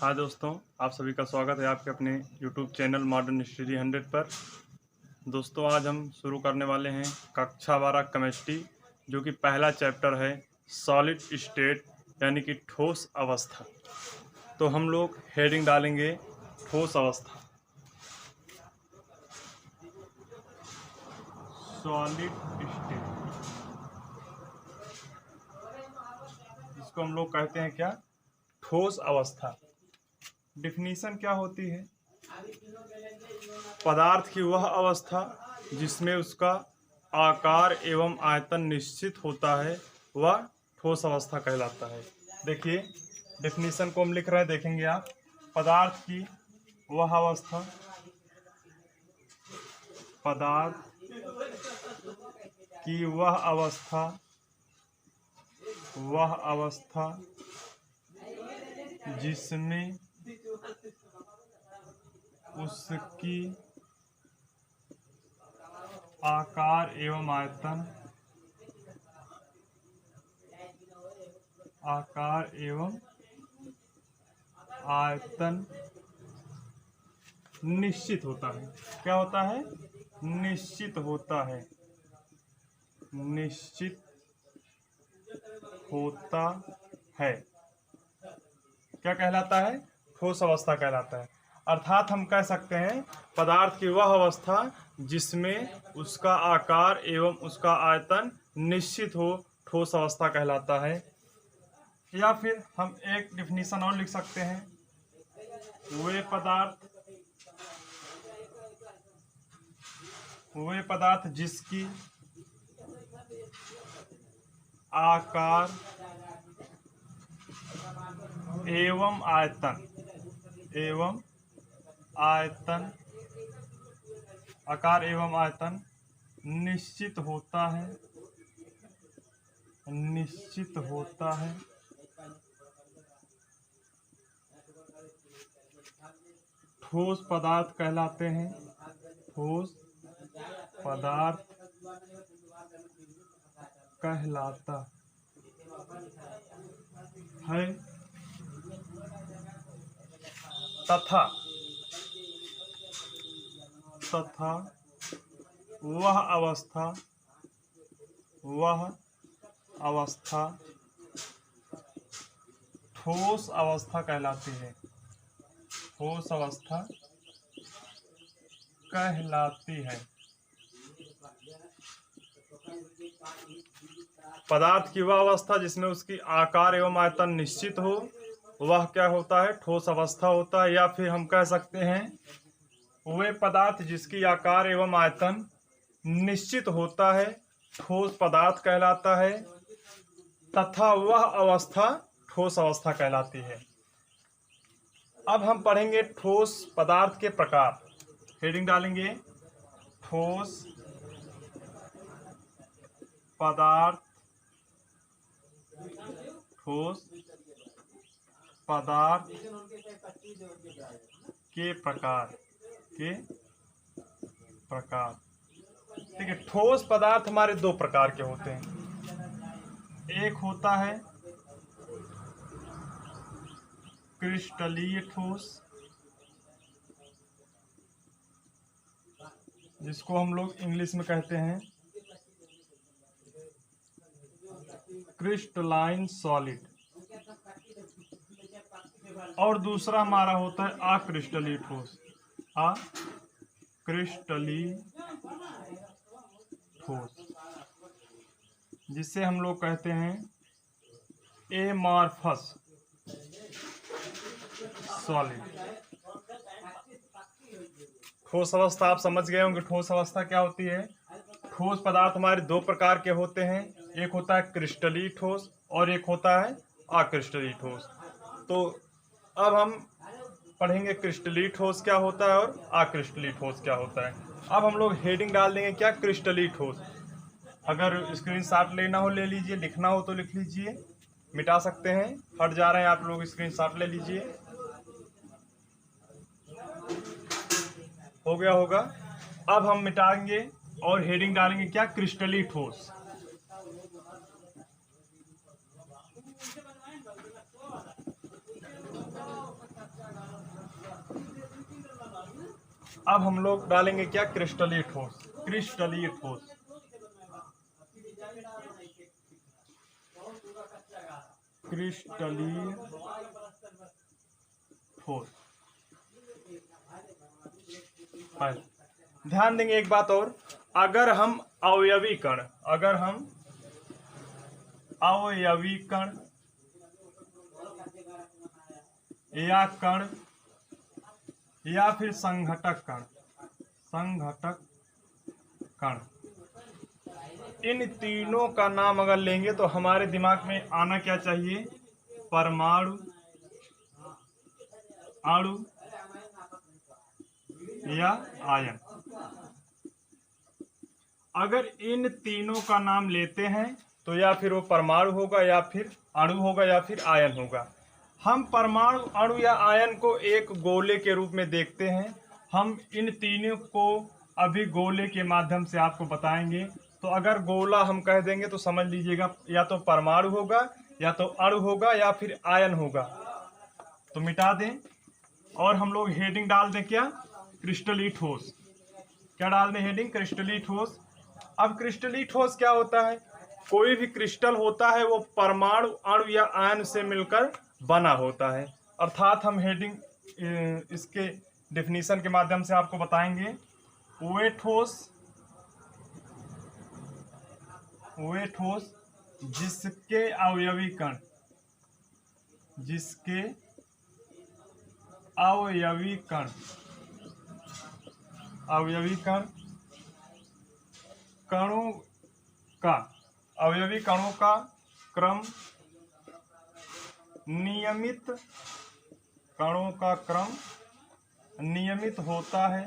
हाँ दोस्तों, आप सभी का स्वागत है आपके अपने YouTube चैनल मॉडर्न हिस्ट्री 100 पर। दोस्तों, आज हम शुरू करने वाले हैं कक्षा 12 केमिस्ट्री, जो कि पहला चैप्टर है सॉलिड स्टेट यानी कि ठोस अवस्था। तो हम लोग हेडिंग डालेंगे ठोस अवस्था। सॉलिड स्टेट, इसको हम लोग कहते हैं क्या? ठोस अवस्था। डिफिनीशन क्या होती है? पदार्थ की वह अवस्था जिसमें उसका आकार एवं आयतन निश्चित होता है, वह ठोस अवस्था कहलाता है। देखिए, डिफिनीशन को हम लिख रहे हैं, देखेंगे आप। पदार्थ की वह अवस्था, पदार्थ की वह अवस्था जिसमें उसकी आकार एवं आयतन निश्चित होता है। क्या होता है? निश्चित होता है। निश्चित होता है। क्या कहलाता है? ठोस अवस्था कहलाता है। अर्थात हम कह सकते हैं पदार्थ की वह अवस्था जिसमें उसका आकार एवं उसका आयतन निश्चित हो, ठोस अवस्था कहलाता है। या फिर हम एक डिफिनीशन और लिख सकते हैं, वे पदार्थ जिसकी आकार एवं आयतन निश्चित होता है ठोस पदार्थ कहलाते हैं। ठोस पदार्थ कहलाता है। तथा वह अवस्था ठोस अवस्था कहलाती है। ठोस अवस्था कहलाती है। पदार्थ की वह अवस्था जिसमें उसकी आकार एवं आयतन निश्चित हो, वह क्या होता है? ठोस अवस्था होता है। या फिर हम कह सकते हैं वे पदार्थ जिसकी आकार एवं आयतन निश्चित होता है, ठोस पदार्थ कहलाता है। तथा वह अवस्था ठोस अवस्था कहलाती है। अब हम पढ़ेंगे ठोस पदार्थ के प्रकार। हेडिंग डालेंगे ठोस पदार्थ के प्रकार। ठीक है। ठोस पदार्थ हमारे दो प्रकार के होते हैं। एक होता है क्रिस्टलीय ठोस, जिसको हम लोग इंग्लिश में कहते हैं क्रिस्टलाइन सॉलिड। और दूसरा हमारा होता है अक्रिस्टलीय ठोस। अक्रिस्टलीय ठोस, जिसे हम लोग कहते हैं एमॉर्फस सॉलिड। ठोस अवस्था आप समझ गए होंगे। ठोस अवस्था क्या होती है? ठोस पदार्थ हमारे दो प्रकार के होते हैं। एक होता है क्रिस्टलीय ठोस और एक होता है अक्रिस्टलीय ठोस। तो अब हम पढ़ेंगे क्रिस्टलीय ठोस क्या होता है और अक्रिस्टलीय ठोस क्या होता है। अब हम लोग हेडिंग डाल देंगे क्या? क्रिस्टलीय ठोस। अगर स्क्रीनशॉट लेना हो ले लीजिए, लिखना हो तो लिख लीजिए, मिटा सकते हैं। हट जा रहे हैं आप लोग, स्क्रीनशॉट ले लीजिए। हो गया होगा। अब हम मिटाएंगे और हेडिंग डालेंगे क्या? क्रिस्टलीय ठोस। अब हम लोग डालेंगे क्या, क्रिस्टलीय ठोस। क्रिस्टलीय ठोस, क्रिस्टलीय ठोस। ध्यान देंगे एक बात और, अगर हम अवयवी कण, अगर हम अवयवी कण या कण या फिर संघटक कण, संघटक कण, इन तीनों का नाम अगर लेंगे तो हमारे दिमाग में आना क्या चाहिए, परमाणु, अणु या आयन। अगर इन तीनों का नाम लेते हैं तो या फिर वो परमाणु होगा या फिर अणु होगा या फिर आयन होगा। हम परमाणु, अणु या आयन को एक गोले के रूप में देखते हैं। हम इन तीनों को अभी गोले के माध्यम से आपको बताएंगे। तो अगर गोला हम कह देंगे तो समझ लीजिएगा या तो परमाणु होगा या तो अणु होगा या फिर आयन होगा। तो मिटा दें और हम लोग हेडिंग डाल दें क्या, क्रिस्टलीय ठोस। क्या डाल दें हेडिंग, क्रिस्टलीय ठोस। अब क्रिस्टलीय ठोस क्या होता है, कोई भी क्रिस्टल होता है वो परमाणु, अणु या आयन से मिलकर बना होता है। अर्थात हम हेडिंग इसके डेफिनेशन के माध्यम से आपको बताएंगे। वे ठोस, वे ठोस जिसके अवयवी कण, जिसके अवयवी कण, अवयवी कण, कणों का, अवयवी कणों का क्रम नियमित, कणों का क्रम नियमित होता है,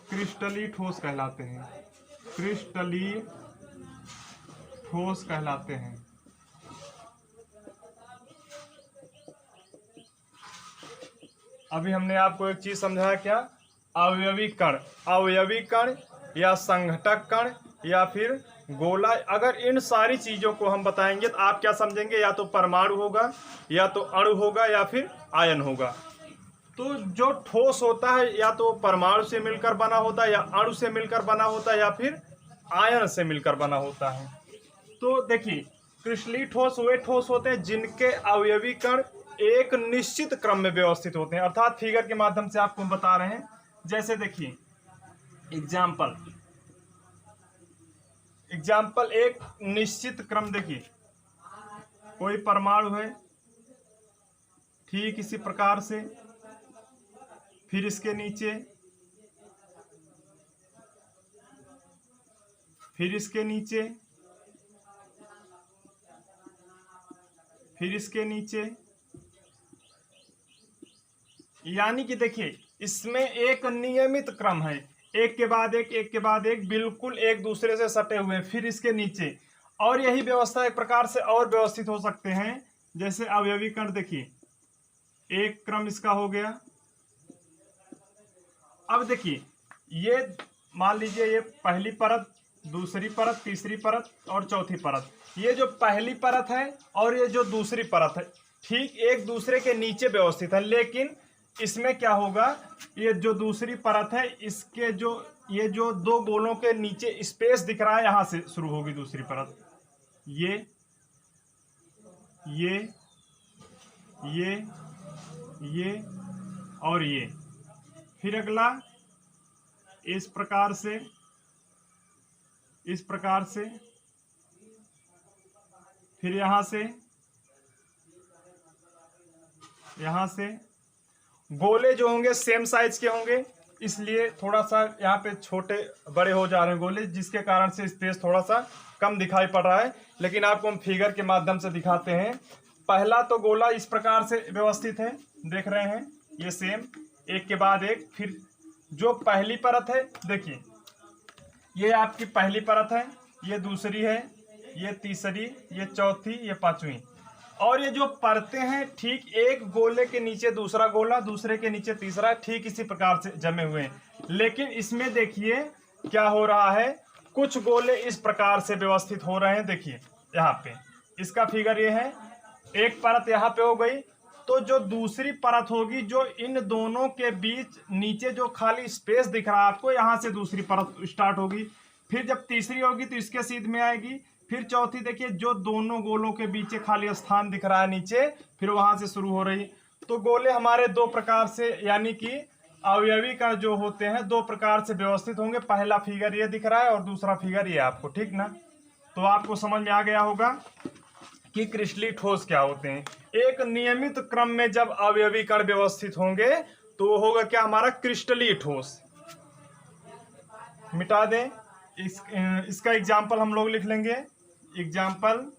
क्रिस्टलीय ठोस कहलाते हैं, क्रिस्टलीय ठोस कहलाते हैं। अभी हमने आपको एक चीज समझाया क्या, अवयवी कण, अवयवी कण या संघटक कण या फिर गोला। अगर इन सारी चीजों को हम बताएंगे तो आप क्या समझेंगे, या तो परमाणु होगा या तो अणु होगा या फिर आयन होगा। तो जो ठोस होता है या तो परमाणु से मिलकर बना होता है या अणु से मिलकर बना होता है या फिर आयन से मिलकर बना होता है। तो देखिए, क्रिस्टलीय ठोस वे ठोस होते हैं जिनके अवयवी कण एक निश्चित क्रम में व्यवस्थित होते हैं। अर्थात फिगर के माध्यम से आपको बता रहे हैं। जैसे देखिए एग्जाम्पल, एग्जाम्पल एक निश्चित क्रम, देखिए कोई परमाणु है, ठीक इसी प्रकार से, फिर इसके नीचे, फिर इसके नीचे, फिर इसके नीचे, यानी कि देखिए इसमें एक नियमित क्रम है, एक के बाद एक, एक के बाद एक, बिल्कुल एक दूसरे से सटे हुए, फिर इसके नीचे। और यही व्यवस्था एक प्रकार से और व्यवस्थित हो सकते हैं। जैसे अवयवी कण, देखिए एक क्रम इसका हो गया। अब देखिए ये मान लीजिए ये पहली परत, दूसरी परत, तीसरी परत और चौथी परत। ये जो पहली परत है और ये जो दूसरी परत है ठीक एक दूसरे के नीचे व्यवस्थित है, लेकिन इसमें क्या होगा, ये जो दूसरी परत है इसके जो ये जो दो गोलों के नीचे स्पेस दिख रहा है, यहां से शुरू होगी दूसरी परत। ये ये और ये, फिर अगला इस प्रकार से, इस प्रकार से, फिर यहां से, यहां से। गोले जो होंगे सेम साइज के होंगे, इसलिए थोड़ा सा यहाँ पे छोटे बड़े हो जा रहे हैं गोले, जिसके कारण से स्पेस थोड़ा सा कम दिखाई पड़ रहा है। लेकिन आपको हम फिगर के माध्यम से दिखाते हैं। पहला तो गोला इस प्रकार से व्यवस्थित है, देख रहे हैं, ये सेम एक के बाद एक। फिर जो पहली परत है, देखिए ये आपकी पहली परत है, ये दूसरी है, ये तीसरी, ये चौथी, ये पांचवी। और ये जो परतें हैं ठीक एक गोले के नीचे दूसरा गोला, दूसरे के नीचे तीसरा, ठीक इसी प्रकार से जमे हुए हैं। लेकिन इसमें देखिए क्या हो रहा है, कुछ गोले इस प्रकार से व्यवस्थित हो रहे हैं। देखिए यहाँ पे इसका फिगर ये है, एक परत यहाँ पे हो गई तो जो दूसरी परत होगी, जो इन दोनों के बीच नीचे जो खाली स्पेस दिख रहा है आपको, यहां से दूसरी परत स्टार्ट होगी। फिर जब तीसरी होगी तो इसके सीध में आएगी। फिर चौथी देखिए, जो दोनों गोलों के बीच खाली स्थान दिख रहा है नीचे, फिर वहां से शुरू हो रही। तो गोले हमारे दो प्रकार से, यानी कि अवयवी कण जो होते हैं दो प्रकार से व्यवस्थित होंगे। पहला फिगर ये दिख रहा है और दूसरा फिगर ये आपको, ठीक ना। तो आपको समझ में आ गया होगा कि क्रिस्टलीय ठोस क्या होते हैं। एक नियमित क्रम में जब अवयवी कण व्यवस्थित होंगे तो होगा क्या, हमारा क्रिस्टलीय ठोस। मिटा दें इसका एग्जाम्पल हम लोग लिख लेंगे। एग्जाम्पल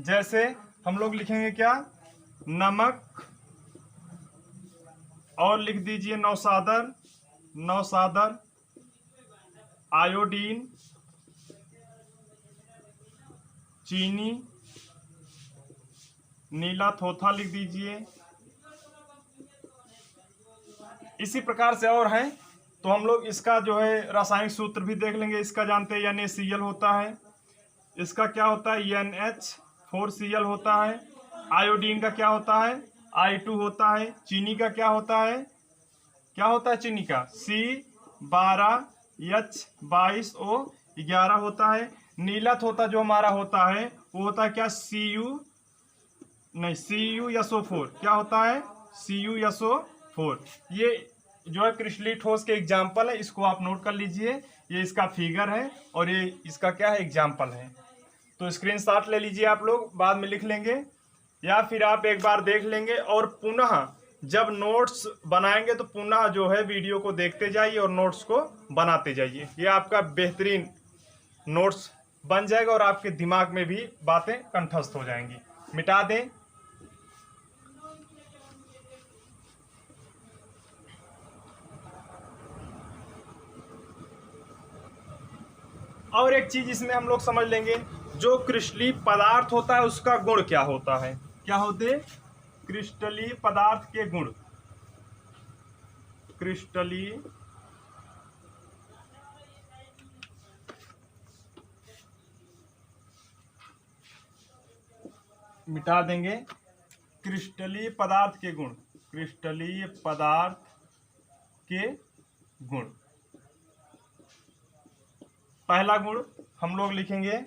जैसे हम लोग लिखेंगे क्या, नमक, और लिख दीजिए नौसादर, नौसादर, आयोडीन, चीनी, नीला थोथा लिख दीजिए। इसी प्रकार से और हैं, तो हम लोग इसका जो है रासायनिक सूत्र भी देख लेंगे। इसका जानते हैं NaCl होता है। इसका क्या होता है, NH4Cl होता है। आयोडीन का क्या होता है, I2 होता है। चीनी का क्या होता है, चीनी का C12H22O11 होता है। नीला थोथा जो हमारा होता है वो होता है क्या, CuSO4। क्या होता है, CuSO4। ये जो है क्रिस्टलीय ठोस के एग्जाम्पल है, इसको आप नोट कर लीजिए। ये इसका फिगर है और ये इसका क्या है, एग्जाम्पल है। तो स्क्रीनशॉट ले लीजिए आप लोग, बाद में लिख लेंगे या फिर आप एक बार देख लेंगे और पुनः जब नोट्स बनाएंगे तो पुनः जो है वीडियो को देखते जाइए और नोट्स को बनाते जाइए। ये आपका बेहतरीन नोट्स बन जाएगा और आपके दिमाग में भी बातें कंठस्थ हो जाएंगी। मिटा दें। और एक चीज इसमें हम लोग समझ लेंगे, जो क्रिस्टलीय पदार्थ होता है उसका गुण क्या होता है। क्या होते, क्रिस्टलीय पदार्थ के गुण। क्रिस्टलीय मिटा देंगे, क्रिस्टलीय पदार्थ के गुण। क्रिस्टलीय पदार्थ के गुण। पहला गुण हम लोग लिखेंगे,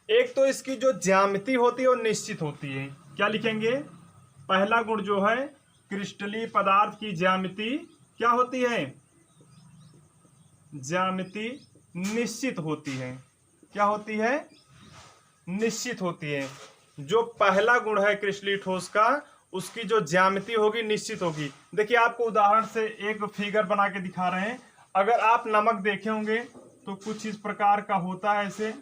एक तो इसकी जो ज्यामिति होती है वो निश्चित होती है। क्या लिखेंगे, पहला गुण जो है क्रिस्टलीय पदार्थ की ज्यामिति क्या होती है, ज्यामिति निश्चित होती है। क्या होती है, निश्चित होती है। जो पहला गुण है क्रिस्टलीय ठोस का, उसकी जो ज्यामिति होगी निश्चित होगी। देखिए आपको उदाहरण से एक फिगर बना के दिखा रहे हैं। अगर आप नमक देखे होंगे तो कुछ इस प्रकार का होता है, ऐसे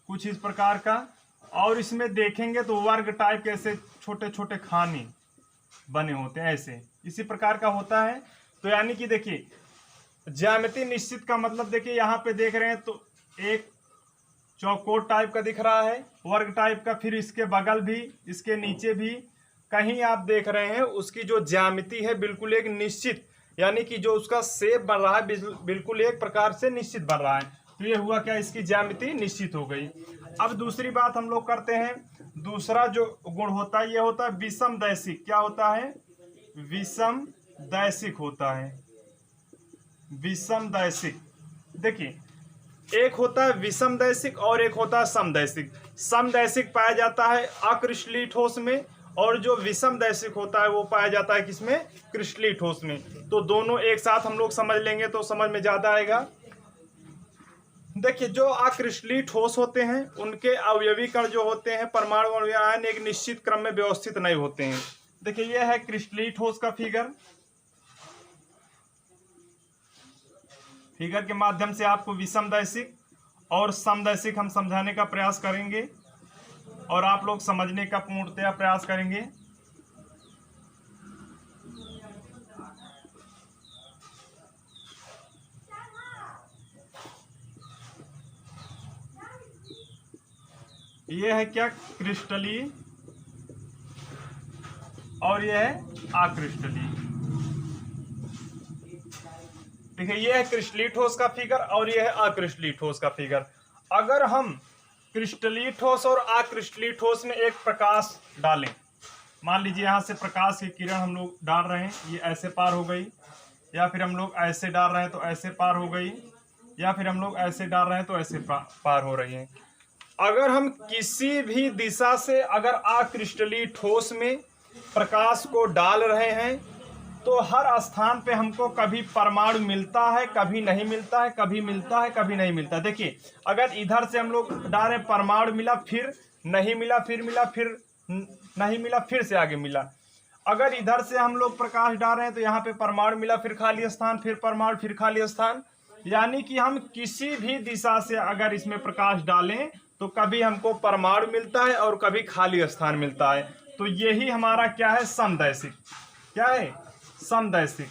कुछ इस प्रकार का, और इसमें देखेंगे तो वर्ग टाइप के ऐसे छोटे छोटे खाने बने होते हैं, ऐसे इसी प्रकार का होता है। तो यानी कि देखिए ज्यामिति निश्चित का मतलब, देखिए यहाँ पे देख रहे हैं तो एक चौकोर टाइप का दिख रहा है, वर्ग टाइप का, फिर इसके बगल भी, इसके नीचे भी कहीं आप देख रहे हैं उसकी जो ज्यामिति है बिल्कुल एक निश्चित, यानी कि जो उसका शेप बन रहा है बिल्कुल एक प्रकार से निश्चित बन रहा है। तो ये हुआ क्या, इसकी ज्यामिति निश्चित हो गई। अब दूसरी बात हम लोग करते हैं, दूसरा जो गुण होता है ये होता है विषम दैशिक। क्या होता है, विषम दैशिक होता है। विषम दैशिक, देखिए एक होता है विषम दैशिक और एक होता है समदैशिक। समदैशिक पाया जाता है अक्रिस्टलीय ठोस में, और जो विषम दैशिक होता है वो पाया जाता है किसमें, क्रिस्टलीय ठोस में। तो दोनों एक साथ हम लोग समझ लेंगे तो समझ में ज्यादा आएगा। देखिए जो अक्रिस्टलीय ठोस होते हैं उनके अवयवी कण जो होते हैं, परमाणु और आयन एक निश्चित क्रम में व्यवस्थित नहीं होते हैं। देखिए यह है क्रिस्टलीय ठोस का फिगर। फिगर के माध्यम से आपको विषम दैशिक और समदैशिक हम समझाने का प्रयास करेंगे और आप लोग समझने का पूर्णतया प्रयास करेंगे। यह है क्या, क्रिस्टलीय, और यह है अक्रिस्टलीय। देखिए यह है क्रिस्टलीय ठोस का फिगर और यह है अक्रिस्टलीय ठोस का फिगर। अगर हम क्रिस्टलीय ठोस और अक्रिस्टलीय ठोस में एक प्रकाश डालें। मान लीजिए यहाँ से प्रकाश की किरण हम लोग डाल रहे हैं, ये ऐसे पार हो गई, या फिर हम लोग ऐसे डाल रहे हैं तो ऐसे पार हो गई, या फिर हम लोग ऐसे डाल रहे हैं तो ऐसे पार हो रही है। अगर हम किसी भी दिशा से अगर अक्रिस्टलीय ठोस में प्रकाश को डाल रहे हैं तो हर स्थान पे हमको कभी परमाणु मिलता है, कभी नहीं मिलता है, कभी मिलता है, कभी नहीं मिलता। देखिए, अगर इधर से हम लोग डाले परमाणु मिला, फिर नहीं मिला, फिर मिला, फिर नहीं मिला, फिर से आगे मिला। अगर इधर से हम लोग प्रकाश डाल रहे हैं तो यहाँ पे परमाणु मिला, फिर खाली स्थान, फिर परमाणु, फिर खाली स्थान। यानी कि हम किसी भी दिशा से अगर इसमें प्रकाश डालें तो कभी हमको परमाणु मिलता है और कभी खाली स्थान मिलता है। तो यही हमारा क्या है, समदैशिक। क्या है, समदैशिक।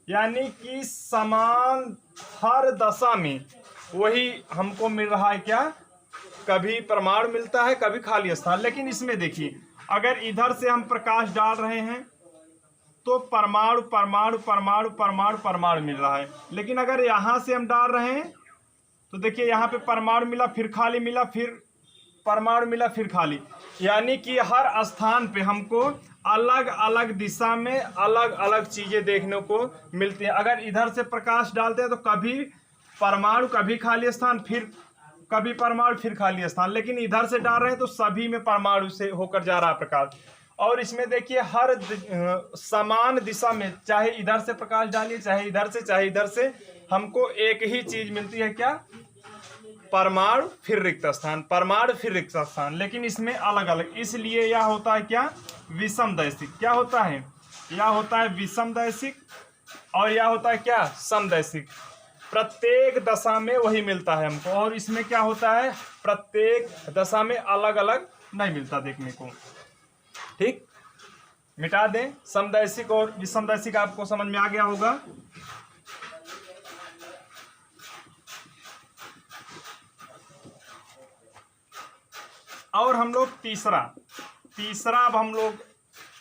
यानी कि समान हर दशा में वही हमको मिल रहा है, क्या, कभी परमाणु मिलता है, कभी खाली स्थान। लेकिन इसमें देखिए, अगर इधर से हम प्रकाश डाल रहे हैं तो परमाणु परमाणु परमाणु परमाणु परमाणु मिल रहा है। लेकिन अगर यहाँ से हम डाल रहे हैं तो देखिए, यहाँ पे परमाणु मिला, फिर खाली मिला, फिर परमाणु मिला, फिर खाली। यानी कि हर स्थान पे हमको अलग अलग दिशा में अलग अलग चीजें देखने को मिलती हैं। अगर इधर से प्रकाश डालते हैं तो कभी परमाणु, कभी खाली स्थान, फिर कभी परमाणु, फिर खाली स्थान। लेकिन इधर से डाल रहे हैं तो सभी में परमाणु से होकर जा रहा है प्रकाश। और इसमें देखिए, हर समान दिशा में, चाहे इधर से प्रकाश डालिए, चाहे इधर से, चाहे इधर से, हमको एक ही चीज मिलती है, क्या, परमाणु फिर रिक्त स्थान, परमाणु फिर रिक्त स्थान। लेकिन इसमें अलग अलग, इसलिए यह होता है क्या, विषमदैशिक। क्या होता है, यह होता है विषमदैशिक और यह होता है क्या, समदैशिक। प्रत्येक दशा में वही मिलता है हमको, और इसमें क्या होता है, प्रत्येक दशा में अलग अलग नहीं मिलता देखने को। ठीक, मिटा दें। समदैशिक और विषमदैशिक आपको समझ में आ गया होगा। और हम लोग तीसरा अब हम लोग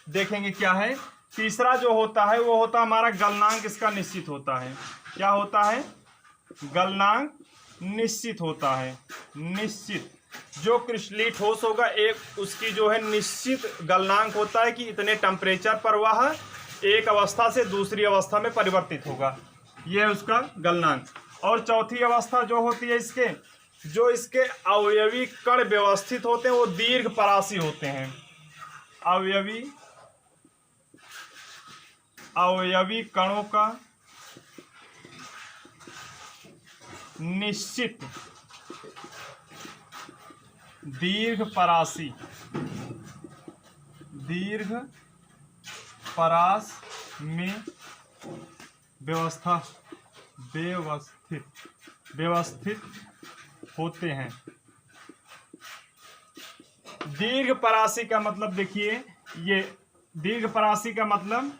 देखेंगे क्या है। तीसरा जो होता है वो होता है हमारा गलनांक, इसका निश्चित होता है। क्या होता है, गलनांक निश्चित होता है। निश्चित, जो क्रिस्टलीय ठोस होगा एक उसकी जो है निश्चित गलनांक होता है कि इतने टेम्परेचर पर वह एक अवस्था से दूसरी अवस्था में परिवर्तित होगा, यह है उसका गलनांक। और चौथी अवस्था जो होती है इसके, जो इसके अवयवी कण व्यवस्थित होते हैं वो दीर्घ परासी होते हैं। अवयवी कणों का निश्चित दीर्घ परास में व्यवस्थित होते हैं। दीर्घ परासी का मतलब देखिए, ये दीर्घ परासी का मतलब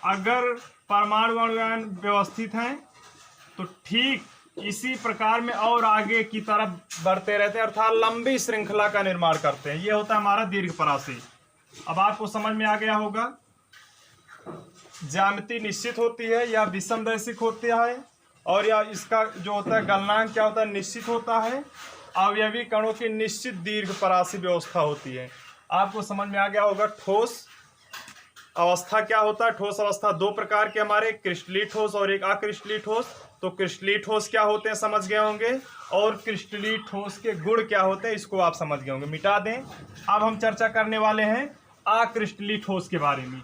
अगर परमाणु अणुआयन व्यवस्थित हैं तो ठीक इसी प्रकार में और आगे की तरफ बढ़ते रहते हैं, अर्थात लंबी श्रृंखला का निर्माण करते हैं। ये होता है हमारा दीर्घ परासी। अब आपको समझ में आ गया होगा। ज्यामिति निश्चित होती है या विषमदैशिक होता है, और या इसका जो होता है गलनांक क्या होता है, निश्चित होता है। अवयवी कणों की निश्चित दीर्घ परासी व्यवस्था होती है। आपको समझ में आ गया होगा। ठोस अवस्था क्या होता है, ठोस अवस्था दो प्रकार के हमारे, क्रिस्टलीय ठोस और एक अक्रिस्टलीय ठोस। तो क्रिस्टलीय ठोस क्या होते हैं समझ गए होंगे, और क्रिस्टलीय ठोस के गुण क्या होते हैं इसको आप समझ गए होंगे। मिटा दें। अब हम चर्चा करने वाले हैं अक्रिस्टलीय ठोस के बारे में।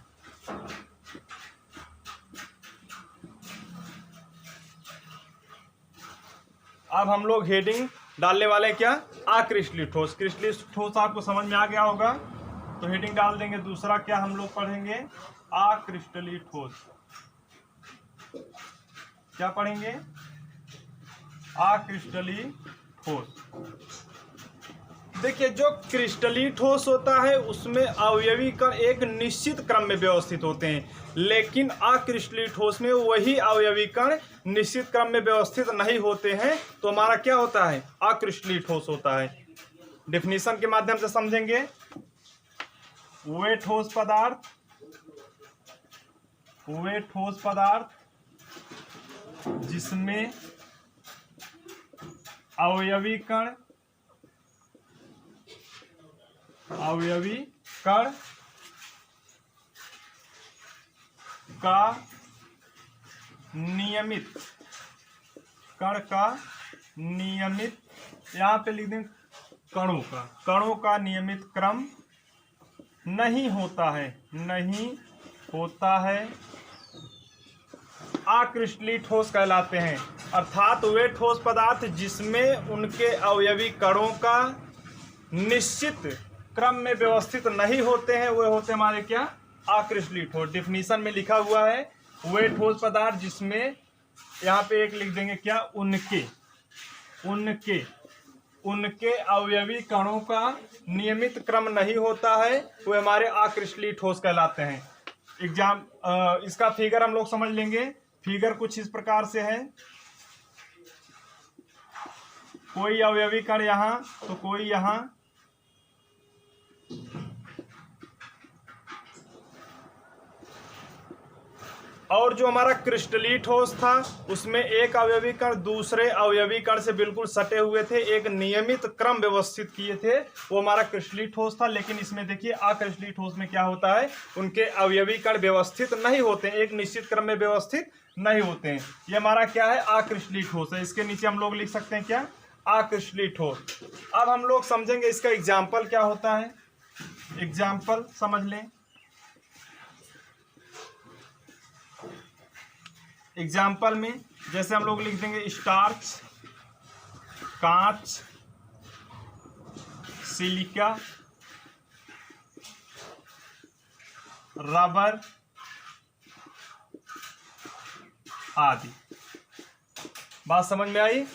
अब हम लोग हेडिंग डालने वाले हैं क्या, अक्रिस्टलीय ठोस। क्रिस्टलीय ठोस आपको समझ में आ गया होगा, तो हेडिंग डाल देंगे। दूसरा क्या हम लोग पढ़ेंगे, अक्रिस्टलीय ठोस। क्या पढ़ेंगे, अक्रिस्टलीय ठोस। देखिए, जो क्रिस्टलीय ठोस होता है उसमें अवयवी कण एक निश्चित क्रम में व्यवस्थित होते हैं, लेकिन अक्रिस्टलीय ठोस में वही अवयवी कण निश्चित क्रम में व्यवस्थित नहीं होते हैं, तो हमारा क्या होता है, अक्रिस्टलीय ठोस होता है। डेफिनेशन के माध्यम से समझेंगे। वे ठोस पदार्थ जिसमें अवयवी कण अवयवी कण का नियमित यहाँ पे लिख दें कणों का नियमित क्रम नहीं होता है अक्रिस्टलीय ठोस कहलाते हैं। अर्थात वे ठोस पदार्थ जिसमें उनके अवयवी कणों का निश्चित क्रम में व्यवस्थित नहीं होते हैं, वे होते हमारे क्या, अक्रिस्टलीय ठोस। डिफिनीशन में लिखा हुआ है वे ठोस पदार्थ जिसमें, यहाँ पे एक लिख देंगे क्या, उनके अवयवी कणों का नियमित क्रम नहीं होता है, वे हमारे अक्रिस्टलीय ठोस कहलाते हैं। इसका फिगर हम लोग समझ लेंगे। फिगर कुछ इस प्रकार से है, कोई अवयवी कण यहां तो कोई यहां, और जो हमारा क्रिस्टलीय ठोस था उसमें एक अवयवी कण दूसरे अवयवी कण से बिल्कुल सटे हुए थे, एक नियमित क्रम व्यवस्थित किए थे, वो हमारा क्रिस्टलीय ठोस था। लेकिन इसमें देखिए अक्रिस्टलीय ठोस में क्या होता है, उनके अवयवी कण व्यवस्थित नहीं होते, एक निश्चित क्रम में व्यवस्थित नहीं होते हैं। ये हमारा क्या है, अक्रिस्टलीय ठोस है। इसके नीचे हम लोग लिख सकते हैं क्या, अक्रिस्टलीय ठोस। अब हम लोग समझेंगे इसका एग्जाम्पल क्या होता है। एग्जाम्पल समझ लें। एग्जाम्पल में जैसे हम लोग लिख देंगे स्टार्च, कांच, सिलिका, रबर आदि। बात समझ में आई।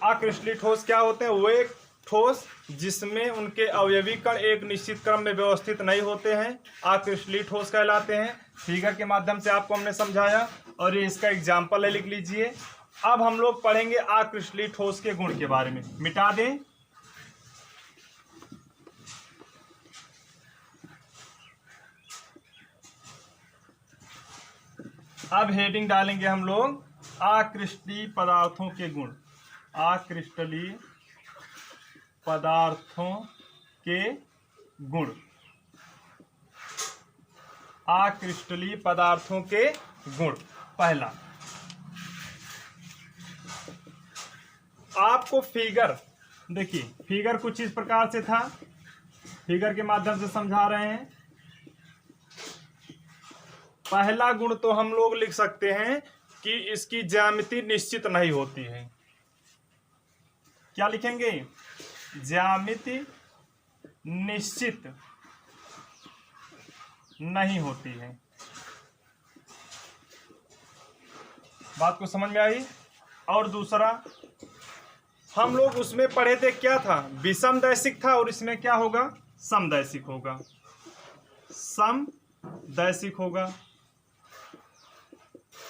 अक्रिस्टलीय ठोस क्या होते हैं, वे ठोस जिसमें उनके अवयवी कण एक निश्चित क्रम में व्यवस्थित नहीं होते हैं, अक्रिस्टलीय ठोस कहलाते हैं। फिगर के माध्यम से आपको हमने समझाया और ये इसका एग्जाम्पल है, लिख लीजिए। अब हम लोग पढ़ेंगे अक्रिस्टलीय ठोस के गुण के बारे में। मिटा दें। अब हेडिंग डालेंगे हम लोग अक्रिस्टलीय पदार्थों के गुण। अक्रिस्टलीय पदार्थों के गुण। अक्रिस्टलीय पदार्थों के गुण। पहला, आपको फिगर देखिए, फिगर कुछ इस प्रकार से था, फिगर के माध्यम से समझा रहे हैं। पहला गुण तो हम लोग लिख सकते हैं कि इसकी ज्यामिति निश्चित नहीं होती है। क्या लिखेंगे, ज्यामिति निश्चित नहीं होती है। बात को समझ में आई। और दूसरा हम लोग उसमें पढ़े थे क्या था, विषमदैशिक था, और इसमें क्या होगा, समदैशिक होगा। समदैशिक होगा।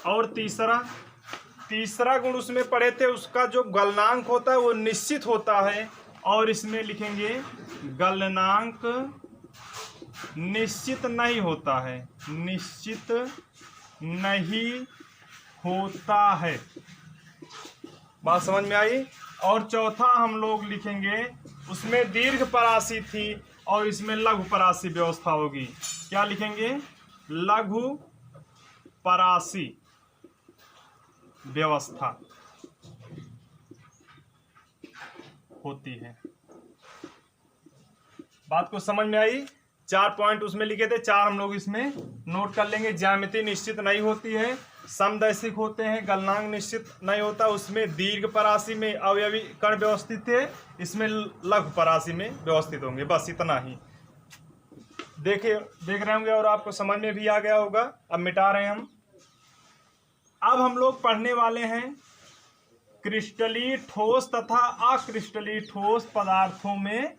और तीसरा गुण उसमें पढ़े थे, उसका जो गलनांक होता है वो निश्चित होता है, और इसमें लिखेंगे गलनांक निश्चित नहीं होता है, निश्चित नहीं होता है। बात समझ में आई। और चौथा हम लोग लिखेंगे, उसमें दीर्घ परासी थी और इसमें लघु परासी व्यवस्था होगी। क्या लिखेंगे, लघु परासी व्यवस्था होती है। बात को समझ में आई। 4 पॉइंट उसमें लिखे थे, 4 हम लोग इसमें नोट कर लेंगे। ज्यामिति निश्चित नहीं होती है, समदैशिक होते हैं, गलनांक निश्चित नहीं होता, उसमें दीर्घ परासी में अवयवी कण व्यवस्थित थे, इसमें लघु परासी में व्यवस्थित होंगे। बस इतना ही देख रहे होंगे और आपको समझ में भी आ गया होगा। अब मिटा रहे हैं हम। अब हम लोग पढ़ने वाले हैं क्रिस्टलीय ठोस तथा अक्रिस्टलीय ठोस पदार्थों में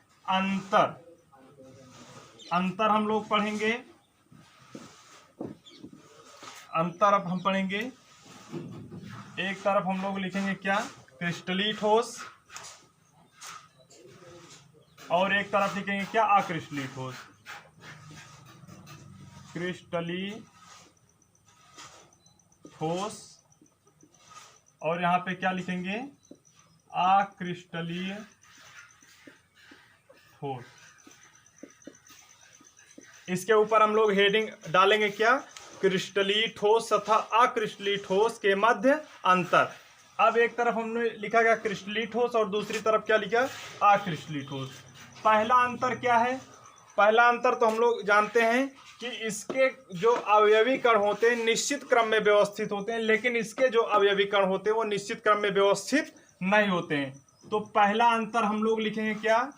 अंतर हम लोग पढ़ेंगे। अंतर अब हम पढ़ेंगे। एक तरफ हम लोग लिखेंगे क्या, क्रिस्टलीय ठोस, और एक तरफ लिखेंगे क्या, अक्रिस्टलीय ठोस। क्रिस्टलीय ठोस, और यहां पे क्या लिखेंगे, अक्रिस्टलीय ठोस। इसके ऊपर हम लोग हेडिंग डालेंगे क्या, क्रिस्टलीय ठोस तथा अक्रिस्टलीय ठोस के मध्य अंतर। अब एक तरफ हमने लिखा गया क्रिस्टलीय ठोस और दूसरी तरफ क्या लिखा, अक्रिस्टलीय ठोस। पहला अंतर क्या है, पहला अंतर तो हम लोग जानते हैं कि इसके जो अवयवी कण होते हैं निश्चित क्रम में व्यवस्थित होते हैं, लेकिन इसके जो अवयवी कण होते हैं वो निश्चित क्रम में व्यवस्थित नहीं होते हैं। तो पहला अंतर हम लोग लिखेंगे क्या,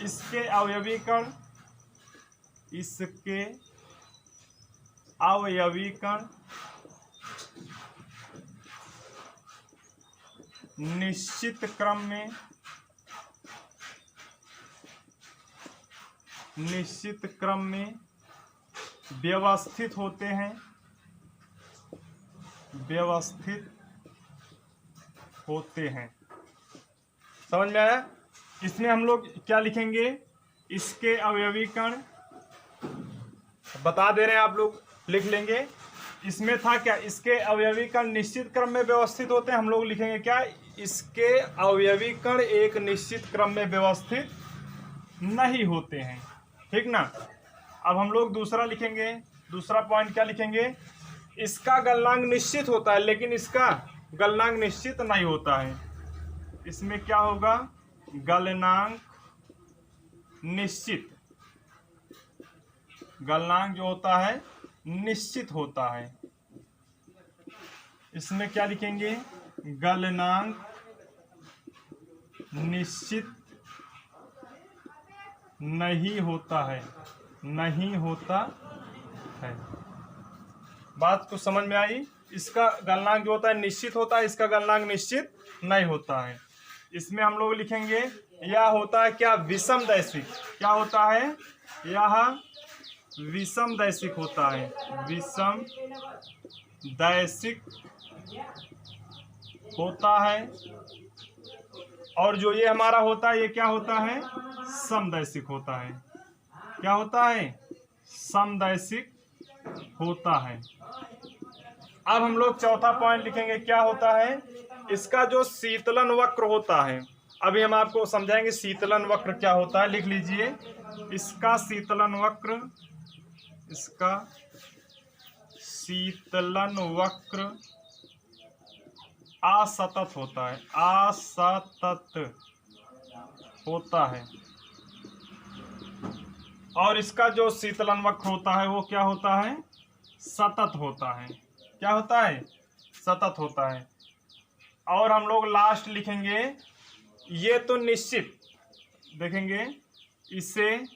इसके अवयवी कण, इसके अवयवी कण निश्चित क्रम में व्यवस्थित होते हैं, समझ में आया। इसमें हम लोग क्या लिखेंगे, इसके अवयवी कण, बता दे रहे हैं आप लोग लिख लेंगे। इसमें था क्या, इसके अवयवी कण निश्चित क्रम में व्यवस्थित होते हैं, हम लोग लिखेंगे क्या, इसके अवयवी कण एक निश्चित क्रम में व्यवस्थित नहीं होते हैं, ठीक ना। अब हम लोग दूसरा लिखेंगे, दूसरा पॉइंट क्या लिखेंगे, इसका गलनांक निश्चित होता है लेकिन इसका गलनांक निश्चित नहीं होता है। इसमें क्या होगा, गलनांक निश्चित, गलनांक जो होता है निश्चित होता है। इसमें क्या लिखेंगे, गलनांक निश्चित नहीं होता है, नहीं होता है। बात को समझ में आई। इसका गलनांक जो होता है निश्चित होता है, इसका गलनांक निश्चित नहीं होता है। इसमें हम लोग लिखेंगे यह होता है क्या, विषम दैशिक। क्या होता है, यह विषम दैशिक होता है, विषम दैशिक होता है। और जो ये हमारा होता है ये क्या होता है, समदैशिक होता है। क्या होता है, समदैशिक होता है। अब हम लोग चौथा पॉइंट लिखेंगे, क्या होता है, इसका जो शीतलन वक्र होता है, अभी हम आपको समझाएंगे शीतलन वक्र क्या होता है। लिख लीजिए, इसका शीतलन वक्र, इसका शीतलन वक्र असतत होता है, असतत होता है। और इसका जो शीतलन वक्र होता है वो क्या होता है, सतत होता है। क्या होता है, सतत होता है। और हम लोग लास्ट लिखेंगे, ये तो निश्चित देखेंगे, इसे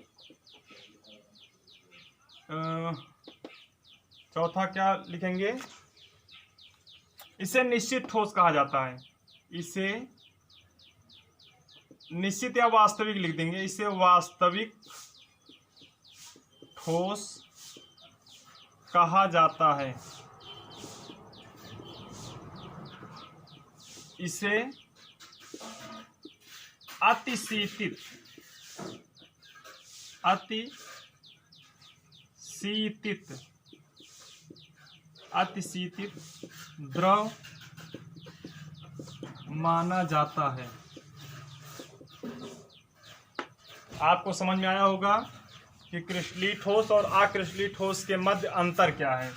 चौथा क्या लिखेंगे, इसे निश्चित ठोस कहा जाता है। इसे निश्चित या वास्तविक लिख देंगे, इसे वास्तविक ठोस कहा जाता है। इसे अतिशीतित, अतिशीतित द्रव माना जाता है। आपको समझ में आया होगा कि क्रिस्टलीय ठोस और अक्रिस्टलीय ठोस के मध्य अंतर क्या है।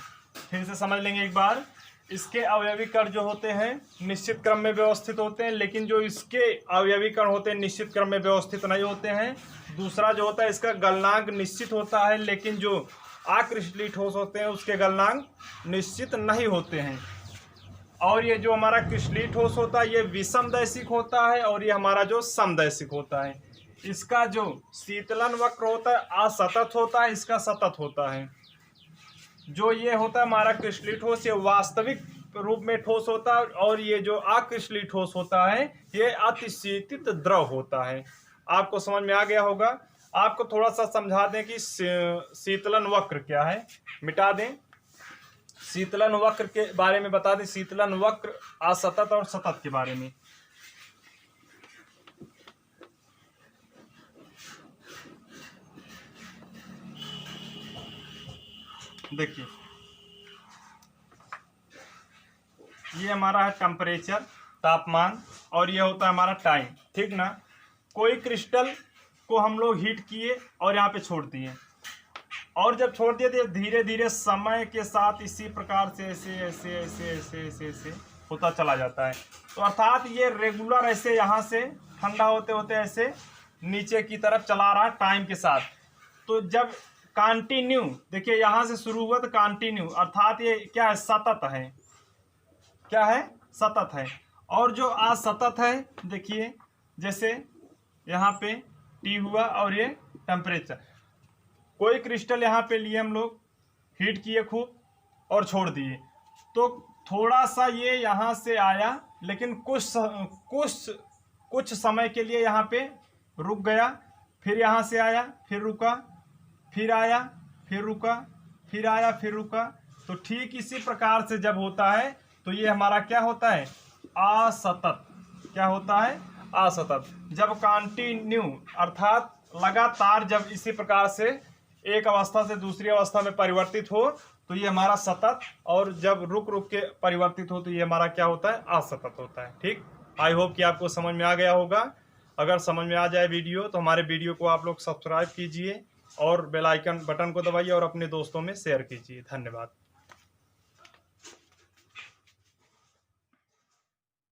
फिर से समझ लेंगे एक बार। इसके अवयवी कण जो होते हैं निश्चित क्रम में व्यवस्थित होते हैं, लेकिन जो इसके अवयवी कण होते हैं निश्चित क्रम में व्यवस्थित नहीं होते हैं। दूसरा जो होता है, इसका गलनांक निश्चित होता है, लेकिन जो अक्रिस्टलीय ठोस होते हैं उसके गलनांक निश्चित नहीं होते हैं। और ये जो हमारा क्रिस्टलीय ठोस होता है ये विषम दैशिक होता है, और ये हमारा जो समदैशिक होता है। इसका जो शीतलन वक्र होता है असतत होता है, इसका सतत होता है। जो ये होता है हमारा क्रिस्टलीय ठोस, ये वास्तविक रूप में ठोस होता है, और ये जो अक्रिस्टलीय ठोस होता है ये अतिशीतित द्रव होता है। आपको समझ में आ गया होगा। आपको थोड़ा सा समझा दें कि शीतलन वक्र क्या है, मिटा दें। शीतलन वक्र के बारे में बता दें, शीतलन वक्र असतत और सतत के बारे में। देखिए, ये हमारा है टेम्परेचर, तापमान, और ये होता है हमारा टाइम, ठीक ना। कोई क्रिस्टल को हम लोग हीट किए और यहाँ पे छोड़ दिए, और जब छोड़ दिए तो धीरे धीरे समय के साथ इसी प्रकार से ऐसे ऐसे ऐसे ऐसे ऐसे ऐसे होता चला जाता है। तो अर्थात ये रेगुलर ऐसे यहाँ से ठंडा होते होते ऐसे नीचे की तरफ चला रहा टाइम के साथ। तो जब कंटिन्यू, देखिए यहाँ से शुरू हुआ तो कंटिन्यू, अर्थात ये क्या है, सतत है। क्या है, सतत है। और जो असतत है, देखिए जैसे यहाँ पे टी हुआ और ये टेम्परेचर, कोई क्रिस्टल यहाँ पे लिए हम लोग, हीट किए खूब और छोड़ दिए, तो थोड़ा सा ये यहाँ से आया, लेकिन कुछ समय के लिए यहाँ पे रुक गया, फिर यहाँ से आया, फिर रुका, फिर आया, फिर रुका, फिर आया, फिर रुका। तो ठीक इसी प्रकार से जब होता है तो ये हमारा क्या होता है, असतत। क्या होता है, असतत। जब कंटिन्यू अर्थात लगातार जब इसी प्रकार से एक अवस्था से दूसरी अवस्था में परिवर्तित हो तो ये हमारा सतत, और जब रुक रुक के परिवर्तित हो तो ये हमारा क्या होता है, असतत होता है। ठीक, आई होप कि आपको समझ में आ गया होगा। अगर समझ में आ जाए वीडियो तो हमारे वीडियो को आप लोग सब्सक्राइब कीजिए और बेल आइकन बटन को दबाइए और अपने दोस्तों में शेयर कीजिए। धन्यवाद।